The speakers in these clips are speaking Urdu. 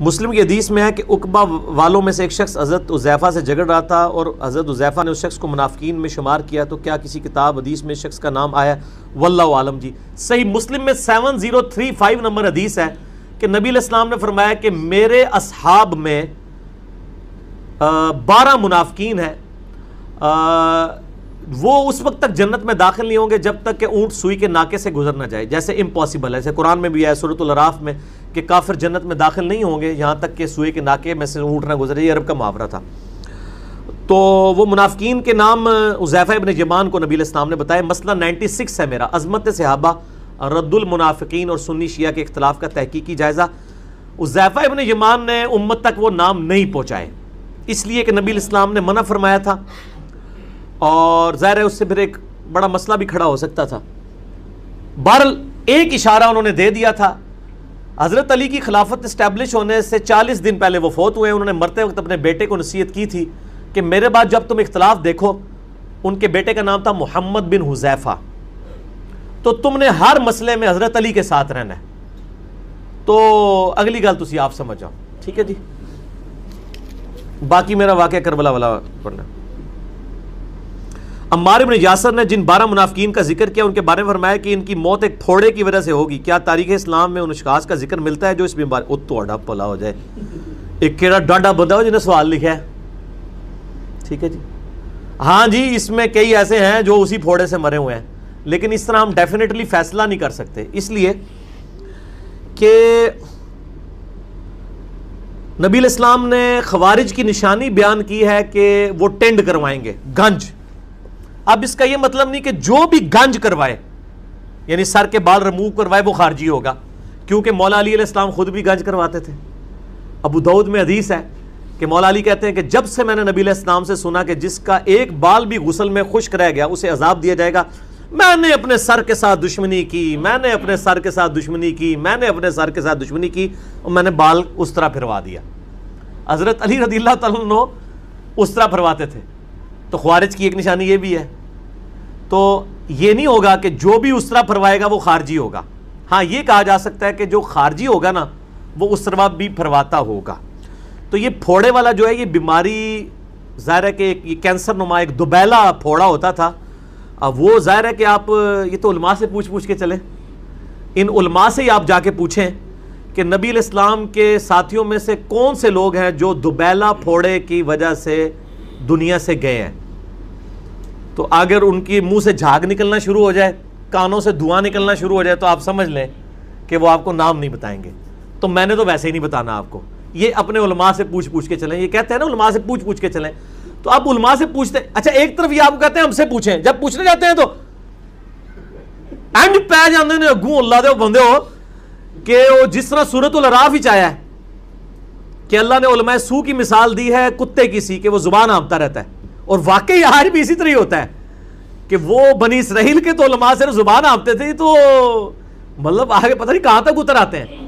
مسلم کی حدیث میں ہے کہ عقبہ والوں میں سے ایک شخص حضرت حذیفہ سے جھگڑ رہا تھا اور حضرت حذیفہ نے اس شخص کو منافقین میں شمار کیا، تو کیا کسی کتاب حدیث میں اس شخص کا نام آیا؟ واللہ عالم جی۔ صحیح مسلم میں 7035 نمبر حدیث ہے کہ نبی علیہ السلام نے فرمایا کہ میرے اصحاب میں 12 منافقین ہیں، وہ اس وقت تک جنت میں داخل نہیں ہوں گے جب تک کہ اونٹ سوئی کے ناکے سے گزر نہ جائے، جیسے امپاسبل ہے، جیسے قرآن میں بھی ہے سورۃ الاعراف میں کہ کافر جنت میں داخل نہیں ہوں گے یہاں تک کہ سوئی کے ناکے میں سے اونٹ نہ گزرے، یہ عرب کا محاورہ تھا۔ تو وہ منافقین کے نام حذیفہ ابن یمان کو نبی علیہ السلام نے بتایا۔ مسئلہ 96 ہے میرا، عظمت صحابہ، رد المنافقین اور سنی شیعہ کے اختلاف کا تحقیقی جائزہ۔ حذیفہ ابن یمان نے امت تک وہ نام نہیں پہنچائے، اس لیے کہ نبی علیہ السلام نے منع فرمایا تھا، اور ظاہر ہے اس سے پھر ایک بڑا مسئلہ بھی کھڑا ہو سکتا تھا۔ بہرحال ایک اشارہ انہوں نے دے دیا تھا۔ حضرت علی کی خلافت اسٹیبلش ہونے سے 40 دن پہلے وہ فوت ہوئے، انہوں نے مرتے وقت اپنے بیٹے کو نصیحت کی تھی کہ میرے بعد جب تم اختلاف دیکھو، ان کے بیٹے کا نام تھا محمد بن حذیفہ، تو تم نے ہر مسئلے میں حضرت علی کے ساتھ رہنا ہے۔ تو اگلی گل تسی آپ سمجھ جاؤ، ٹھیک ہے جی۔ باقی میرا واقعہ کربلا والا پڑھنا۔ عمار بن یاسر نے جن 12 منافقین کا ذکر کیا ان کے بارے میں فرمایا کہ ان کی موت ایک پھوڑے کی وجہ سے ہوگی۔ کیا تاریخ اسلام میں ان اشخاص کا ذکر ملتا ہے جو اس بیماری او توڑا پلا ہو جائے؟ ایک کیڑا ڈاڈا بندہ ہو جنہیں سوال لکھا ہے، ٹھیک ہے جی۔ ہاں جی، اس میں کئی ایسے ہیں جو اسی پھوڑے سے مرے ہوئے ہیں، لیکن اس طرح ہم ڈیفینیٹلی فیصلہ نہیں کر سکتے، اس لیے کہ نبی علیہ السلام نے خوارج کی نشانی بیان کی ہے کہ وہ ٹینڈ کروائیں گے، گنج۔ اب اس کا یہ مطلب نہیں کہ جو بھی گنج کروائے، یعنی سر کے بال ریموو کروائے، وہ خارجی ہوگا، کیونکہ مولا علی علیہ السلام خود بھی گنج کرواتے تھے۔ ابو داؤد میں حدیث ہے کہ مولا علی کہتے ہیں کہ جب سے میں نے نبی علیہ السلام سے سنا کہ جس کا ایک بال بھی غسل میں خشک رہ گیا اسے عذاب دیا جائے گا، میں نے اپنے سر کے ساتھ دشمنی کی، میں نے اپنے سر کے ساتھ دشمنی کی، میں نے اپنے سر کے ساتھ دشمنی کی، اور میں نے بال اس طرح پھروا دیا۔ حضرت علی رضی اللہ تعالیٰ عنہ اس طرح پھرواتے تھے۔ تو خوارج کی ایک نشانی یہ بھی ہے، تو یہ نہیں ہوگا کہ جو بھی اس طرح پھروائے گا وہ خارجی ہوگا۔ ہاں یہ کہا جا سکتا ہے کہ جو خارجی ہوگا نا وہ اس طرح بھی پھرواتا ہوگا۔ تو یہ پھوڑے والا جو ہے یہ بیماری ظاہر ہے کہ یہ کینسر نما ایک دوبیلا پھوڑا ہوتا تھا۔ اب وہ ظاہر ہے کہ آپ یہ تو علماء سے پوچھ کے چلیں، ان علماء سے ہی آپ جا کے پوچھیں کہ نبی علیہ السلام کے ساتھیوں میں سے کون سے لوگ ہیں جو دوبیلا پھوڑے کی وجہ سے دنیا سے گئے ہیں۔ تو اگر ان کی منہ سے جھاگ نکلنا شروع ہو جائے، کانوں سے دھواں نکلنا شروع ہو جائے، تو آپ سمجھ لیں کہ وہ آپ کو نام نہیں بتائیں گے۔ تو میں نے تو ویسے ہی نہیں بتانا آپ کو، یہ اپنے علماء سے پوچھ کے چلیں۔ یہ کہتے ہیں نا علماء سے پوچھ کے چلیں، تو آپ علماء سے پوچھتے، اچھا ایک طرف یہ آپ کو کہتے ہیں ہم سے پوچھیں، جب پوچھنے جاتے ہیں تو اینڈ پہ جاندے نے اگوں اللہ دے بندے ہو کہ وہ جس طرح سورۃ الاعراف ہی آیا ہے کہ اللہ نے علماء سو کی مثال دی ہے کتے کی سی کہ وہ زبان ہانپتا رہتا ہے، اور واقعی آج بھی اسی طرح ہی ہوتا ہے کہ وہ بنی اسرائیل کے تو علماء سے زبان ہانپتے تھے، تو مطلب آگے پتہ نہیں کہاں تک اتر آتے ہیں۔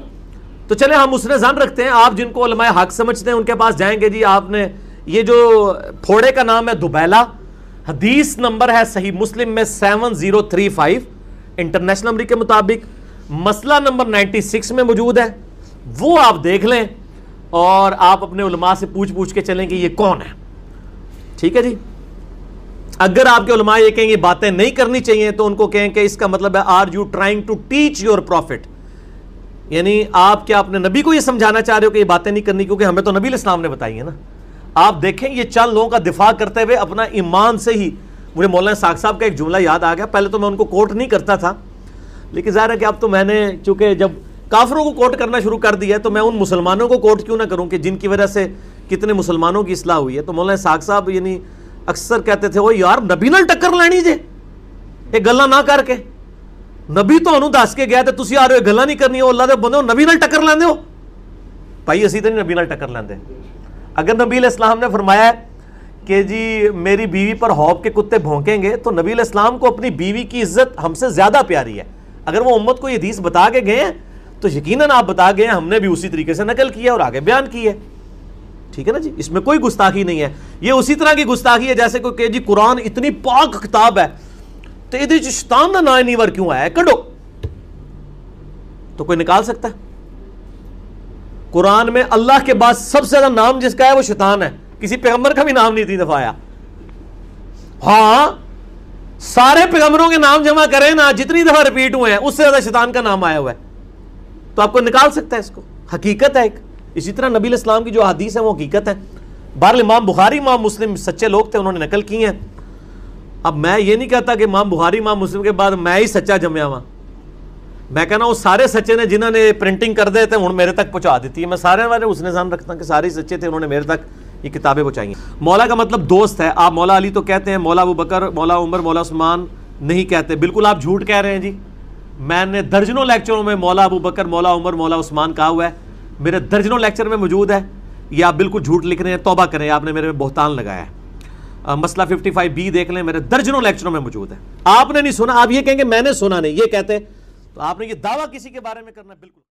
تو چلیں ہم اس نے ظن رکھتے ہیں، آپ جن کو علماء حق سمجھتے ہیں ان کے پاس جائیں گے، جی آپ نے یہ جو پھوڑے کا نام ہے دوبیلا، حدیث نمبر ہے صحیح مسلم میں 7035 انٹرنیشنل نمبر کے مطابق، مسئلہ نمبر 96 میں موجود ہے، وہ آپ دیکھ لیں اور آپ اپنے علماء سے پوچھ کے چلیں کہ یہ کون ہے، ٹھیک ہے جی۔ اگر آپ کے علماء یہ کہیں یہ باتیں نہیں کرنی چاہیے تو ان کو کہیں کہ اس کا مطلب ہے are you trying to teach your profit, یعنی آپ کیا اپنے نبی کو یہ سمجھانا چاہ رہے ہو کہ یہ باتیں نہیں کرنی، کیونکہ ہمیں تو نبی علیہ السلام نے بتائی ہیں نا۔ آپ دیکھیں یہ چند لوگوں کا دفاع کرتے ہوئے اپنا ایمان سے ہی، مجھے مولانا ساق صاحب کا ایک جملہ یاد آ گیا، پہلے تو میں ان کو کوٹ نہیں کرتا تھا، لیکن ظاہر ہے کہ اب تو میں نے چونکہ جب کافروں کو کوٹ کرنا شروع کر دیا تو میں ان مسلمانوں کو کوٹ کیوں نہ کروں کہ جن کی وجہ سے کتنے مسلمانوں کی اصلاح ہوئی ہے۔ تو مولانا ساق صاحب یعنی اکثر کہتے تھے وہ یار نبی نال ٹکر لینی جے یہ گلاں نہ کر کے، نبی تانوں دس کے گیا تے تسی آ رہے ہو گلاں نہیں کرنی، اللہ دے بندے نبی نال ٹکر لیندے ہو۔ بھائی اسی تے نہیں نبی نال ٹکر لیندے۔ اگر نبی علیہ السلام نے فرمایا کہ جی میری بیوی پر ہونپ کے کتے بھونکیں گے، تو نبی علیہ السلام کو اپنی بیوی کی عزت ہم سے زیادہ پیاری ہے۔ اگر وہ امت کو یہ حدیث بتا کے گئے ہیں تو یقیناً آپ بتا گئے ہیں، ہم نے بھی اسی طریقے سے نقل کیا اور آگے بیان کی ہے، ٹھیک ہے نا جی۔ اس میں کوئی گستاخی نہیں ہے، یہ اسی طرح کی گستاخی ہے جیسے کوئی کہ جی قرآن اتنی پاک کتاب ہے تو یہ شیطان دا نا نیور کیوں آیا ہے، کڈو۔ تو کوئی نکال سکتا ہے؟ قرآن میں اللہ کے بعد سب سے زیادہ نام جس کا ہے وہ شیطان ہے، کسی پیغمبر کا بھی نام نہیں 3 دفعہ آیا. ہاں سارے پیغمبروں کے نام جمع کریں نا، جتنی دفعہ ریپیٹ ہوئے ہیں اس سے زیادہ شیطان کا نام آیا ہوا ہے. تو آپ کو نکال سکتا ہے اس کو، حقیقت ہے ایک. اسی طرح نبی علیہ السلام کی جو حدیث ہے وہ حقیقت ہے. بہرحال امام بخاری امام مسلم سچے لوگ تھے، انہوں نے نقل کی ہیں. اب میں یہ نہیں کہتا کہ امام بخاری امام مسلم کے بعد میں ہی سچا جمیا ہوا، میں کہنا وہ سارے سچے نے جنہوں نے پرنٹنگ کر دے تھے ہوں میرے تک پہنچا دیتی ہے. میں سارے والے اس نے ظن رکھتا ہوں کہ سارے سچے تھے، انہوں نے میرے تک یہ کتابیں پہنچائی ہیں. مولا کا مطلب دوست ہے. آپ مولا علی تو کہتے ہیں، مولا ابو بکر، مولا عمر، مولا عثمان نہیں کہتے. بالکل آپ جھوٹ کہہ رہے ہیں جی. میں نے درجنوں لیکچروں میں مولا ابو بکر، مولا عمر، مولا عثمان کہا ہوا ہے، میرے درجنوں لیکچر میں موجود ہے. یہ آپ بالکل جھوٹ لکھ رہے ہیں، توبہ کریں، آپ نے میرے میں بہتان لگایا ہے. مسئلہ 55B دیکھ لیں، میرے درجنوں لیکچروں میں موجود ہے. آپ نے نہیں سنا، آپ یہ کہیں کہ میں نے سنا نہیں، یہ کہتے تو آپ نے یہ دعویٰ کسی کے بارے میں کرنا بالکل